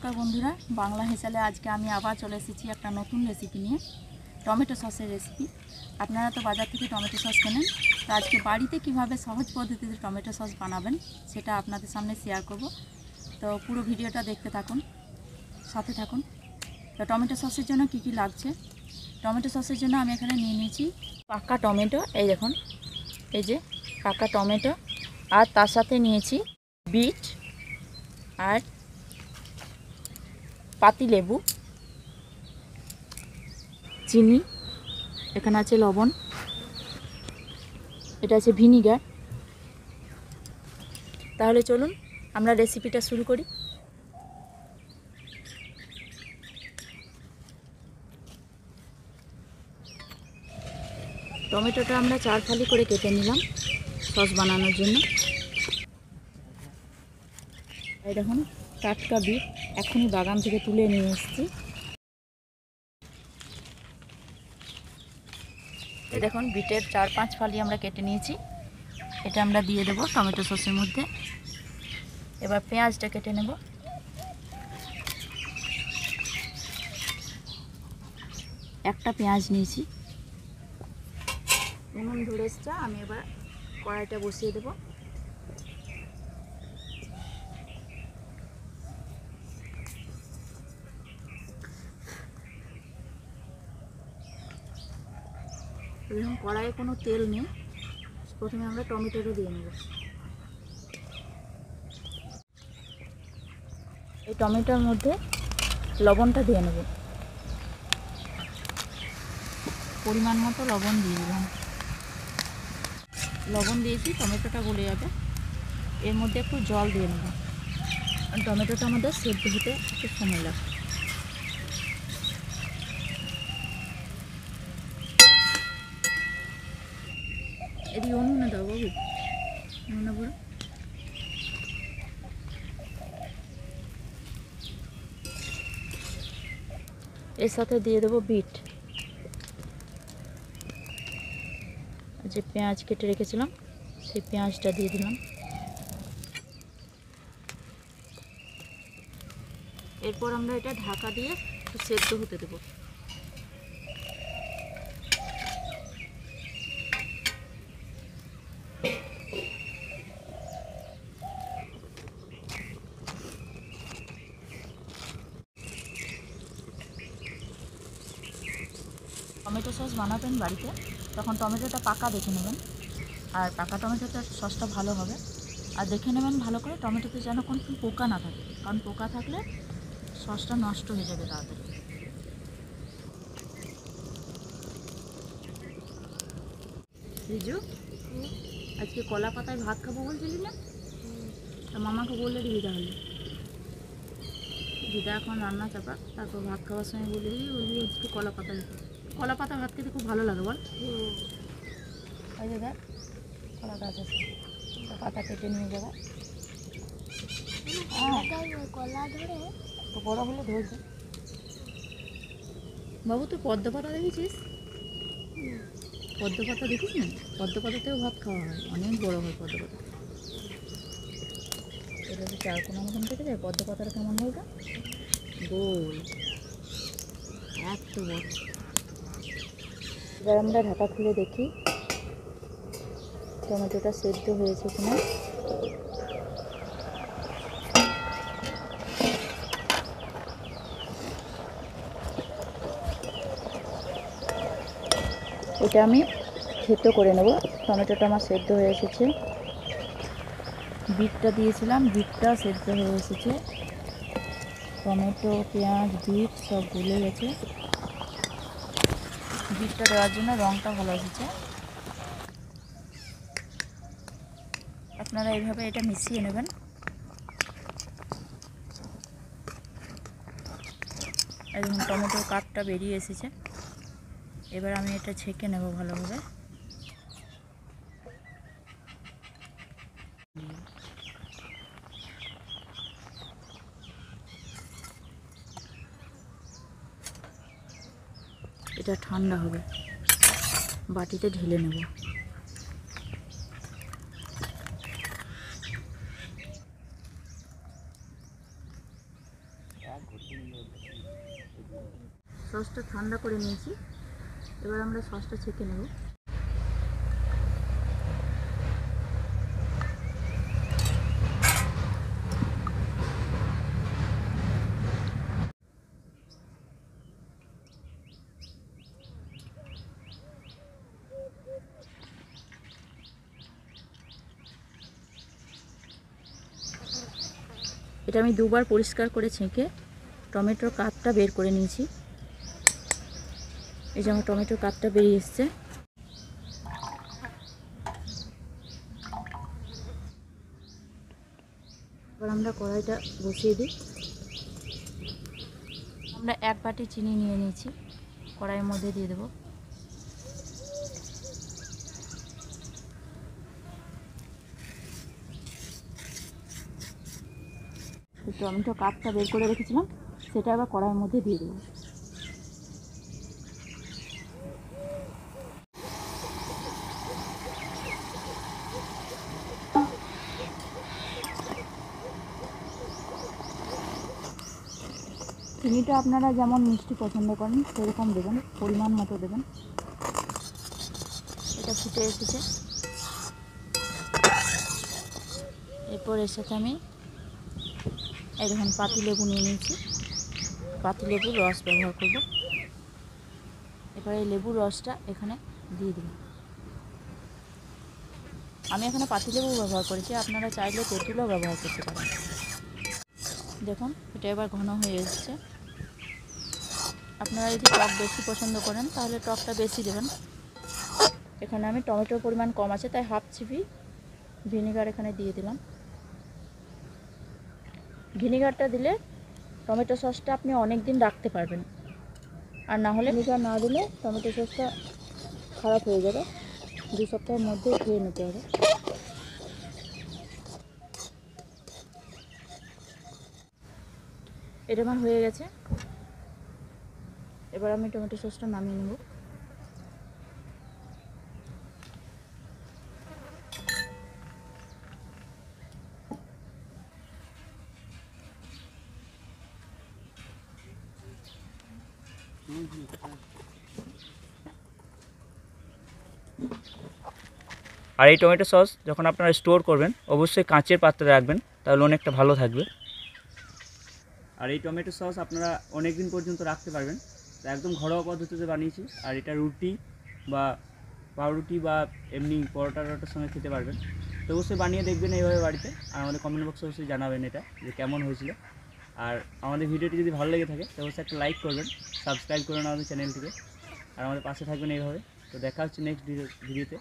নমস্কার বন্ধুরা, বাংলা হেসেলে আজকে আমি আবার চলে এসেছি একটা নতুন রেসিপি নিয়ে, টমেটো সসের রেসিপি। আপনারা তো বাজার থেকে টমেটো সস কেনেন, তো আজকে বাড়িতে কিভাবে সহজ পদ্ধতিতে টমেটো সস বানাবেন সেটা আপনাদের সামনে শেয়ার করব। তো পুরো ভিডিওটা দেখতে থাকুন, সাথে থাকুন। তো টমেটো সসের জন্য কি কি লাগছে? টমেটো সসের জন্য আমি এখানে নিয়ে নিয়েছি পাকা টমেটো, এই দেখুন, এই যে পাকা টমেটো, আর তার সাথে নিয়েছি বিট আর পাতিলেবু, চিনি, এখানে আছে লবণ, এটা আছে ভিনিগার। তাহলে চলুন আমরা রেসিপিটা শুরু করি। টমেটোটা আমরা 4 ফালি করে কেটে নিলাম সস বানানোর জন্য। এই দেখুন টাটকা বিট, এখনই বাগান থেকে তুলে নিয়ে এসেছি। এই দেখুন বিটের 4-5 ফালি আমরা কেটে নিয়েছি, এটা আমরা দিয়ে দেবো টমেটো সসের মধ্যে। এবার পেঁয়াজটা কেটে নেব। একটা পেঁয়াজ নিয়েছি। উনুন ধরে এসছে, আমি এবার কড়াইটা বসিয়ে দেব। এরকম কড়াইয়ে কোনো তেল নেই, প্রথমে আমরা টমেটোটা দিয়ে নেব। এই টমেটোর মধ্যে লবণটা দিয়ে নেব, পরিমাণ মতো লবণ দিয়ে দিলাম। লবণ দিয়েছি, টমেটোটা গলে যাবে। এর মধ্যে একটু জল দিয়ে নেব, কারণ টমেটোটা আমাদের সেদ্ধ হতে একটু সময় লাগবে। এদিকে উনুনে দাও বাবু, উনুনে বড়। এর সাথে দিয়ে দেবো বিট, যে পেঁয়াজ কেটে রেখেছিলাম সেই পেঁয়াজটা দিয়ে দিলাম। এরপর আমরা এটা ঢাকা দিয়ে একটু সেদ্ধ হতে দেব। টমেটো সস বানাবেন বাড়িতে, তখন টমেটোটা পাকা দেখে নেবেন, আর পাকা টমেটোটা সসটা ভালো হবে। আর দেখে নেবেন ভালো করে টমেটোতে যেন কোনো পোকা না থাকে, কারণ পোকা থাকলে সসটা নষ্ট হয়ে যাবে তাড়াতাড়ি। রিজু, আজকে কলা পাতায় ভাত খাবো বলছিলি না? তা মামাকে বলে দিবি তাহলে। দিদা এখন রান্না চাপা, তারপর ভাত খাওয়ার সময় বলে দিবি, বলবি আজকে কলা পাতা ভাত খেতে খুব ভালো লাগে বল। ওই যে দেখ কলা গাছ আছে, পাতা কেটে নিয়ে যাবে। কলা ধরে তো বড় হলে ধরবে। বাবু তুই পদ্ম পাতা দেখেছিস? পদ্ম পাতা দেখিস না? পদ্ম পাতাতেও ভাত খাওয়া হয়, অনেক বড় হয় পদ্ম পাতা। এটা তো 4 কোনা মতন কেটে যায়। পদ্ম পাতাটা কেমন হয়? ওটা গোল, এত বড়। এবার আমরা ঢাকা খুলে দেখি টমেটোটা সেদ্ধ হয়েছে কিনা। এটা আমি সেদ্ধ করে নেব। টমেটোটা আমার সেদ্ধ হয়ে এসেছে। বিটটা দিয়েছিলাম, বিটটা সেদ্ধ হয়ে এসেছে। টমেটো, পেঁয়াজ, বিট সব গলে গেছে। বিটটা দেওয়ার জন্য রঙটা ভালো এসেছে। আপনারা এইভাবে এটা মিশিয়ে নেবেন। একদম টমেটোর কাঠটা বেরিয়ে এসেছে। এবার আমি এটা ছেঁকে নেব ভালোভাবে। এটা ঠান্ডা হবে, বাটিতে ঢেলে নেব। সসটা ঠান্ডা করে নিয়েছি, এবার আমরা সসটা ছেঁকে নেব। এটা আমি দুবার পরিষ্কার করে ছেঁকে টমেটোর কাপটা বের করে নিয়েছি। এই যে আমার টমেটোর কাপটা বেরিয়ে এসছে। এবার আমরা কড়াইটা বসিয়ে দিই। আমরা 1 বাটি চিনি নিয়ে নিয়েছি, কড়াইয়ের মধ্যে দিয়ে দেবো। টমেটো কাপটা বের করে রেখেছিলাম, সেটা আবার কড়াইয়ের মধ্যে দিয়ে দেবো। চিনিটা আপনারা যেমন মিষ্টি পছন্দ করেন সেরকম দেবেন, পরিমাণ মতো দেবেন। এটা ফুটে এসেছে। এরপর এর সাথে আমি এই দেখুন পাতিলেবু নিয়ে নিয়েছি, পাতিলেবুর রস ব্যবহার করব। এবার এই লেবুর রসটা এখানে দিয়ে দেব। আমি এখানে পাতিলেবু ব্যবহার করেছি, আপনারা চাইলে তেঁতুলও ব্যবহার করতে পারেন। দেখুন এটা এবার ঘন হয়ে এসেছে। আপনারা যদি টক বেশি পছন্দ করেন তাহলে টকটা বেশি দেবেন। এখানে আমি টমেটোর পরিমাণ কম আছে তাই হাফ চিপি ভিনেগার এখানে দিয়ে দিলাম। ভিনেগারটা দিলে টমেটো সসটা আপনি অনেক দিন রাখতে পারবেন, আর না হলে ভিনেগার না দিলে টমেটো সসটা খারাপ হয়ে যাবে, 2 সপ্তাহের মধ্যে খেয়ে নিতে হবে। এটা আমার হয়ে গেছে। এবার আমি টমেটো সসটা নামিয়ে নেব। আর এই টমেটো সস যখন আপনারা স্টোর করবেন অবশ্যই কাঁচের পাত্রে রাখবেন, তাহলে অনেকটা ভালো থাকবে। আর এই টমেটো সস আপনারা অনেক দিন পর্যন্ত রাখতে পারবেন। তো একদম ঘরোয়া পদ্ধতিতে বানিয়েছি, আর এটা রুটি বা পাউরুটি বা এমনি পরোটার সঙ্গে খেতে পারবেন। তো অবশ্যই বানিয়ে দেখবেন এইভাবে বাড়িতে, আর আমাদের কমেন্ট বক্সে অবশ্যই জানাবেন এটা যে কেমন হয়েছিল। আর আমাদের ভিডিওটি যদি ভালো লেগে থাকে তো অবশ্যই একটা লাইক করবেন, সাবস্ক্রাইব করুন আমাদের চ্যানেলটিকে, আর আমাদের পাশে থাকবেন এইভাবে। তো দেখা হচ্ছে নেক্সট ভিডিওতে।